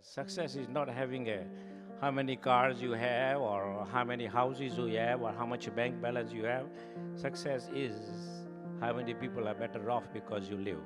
Success is not having how many cars you have or how many houses you have or how much bank balance you have. Success is how many people are better off because you live.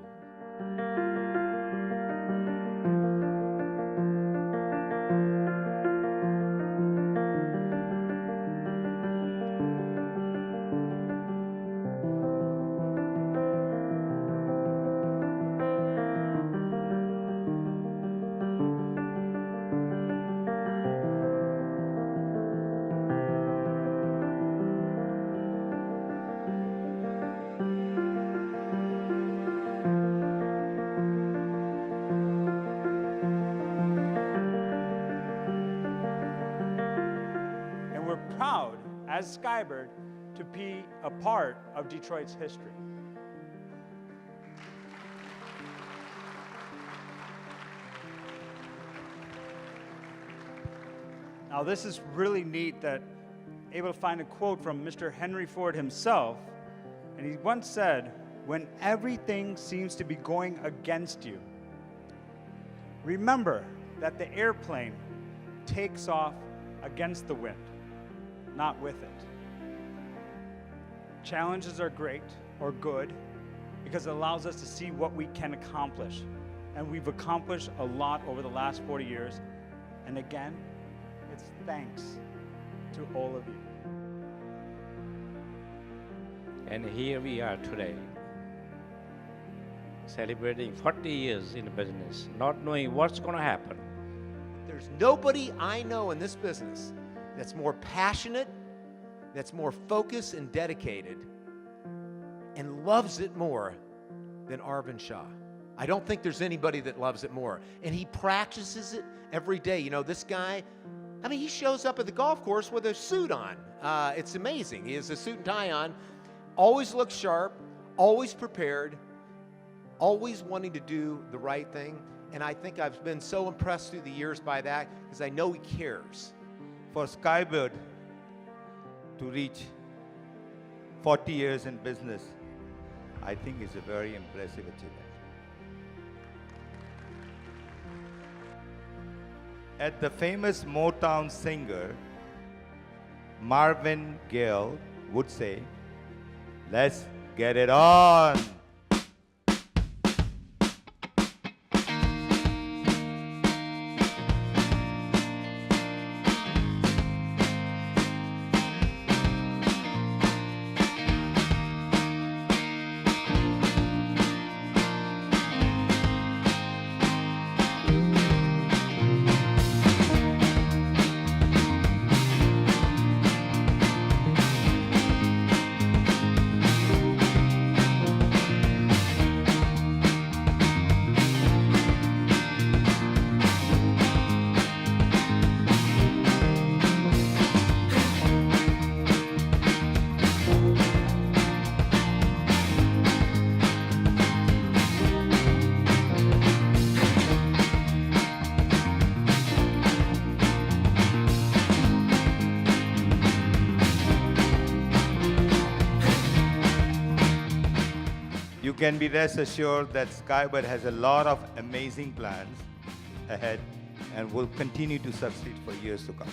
And we're proud, as Skybird, to be a part of Detroit's history. Now, this is really neat that able to find a quote from Mr. Henry Ford himself, and he once said, "When everything seems to be going against you, remember that the airplane takes off against the wind, not with it." Challenges are great or good because it allows us to see what we can accomplish. And we've accomplished a lot over the last 40 years. And again, it's thanks to all of you. And here we are today, celebrating 40 years in business, not knowing what's going to happen. There's nobody I know in this business that's more passionate, that's more focused and dedicated, and loves it more than Arvind Shah. I don't think there's anybody that loves it more. And he practices it every day. You know, this guy, I mean, he shows up at the golf course with a suit on. It's amazing. He has a suit and tie on, always looks sharp, always prepared, always wanting to do the right thing. And I think I've been so impressed through the years by that because I know he cares. For Skybird to reach 40 years in business, I think is a very impressive achievement. As the famous Motown singer Marvin Gaye would say, "Let's get it on." You can be rest assured that Skybird has a lot of amazing plans ahead and will continue to succeed for years to come.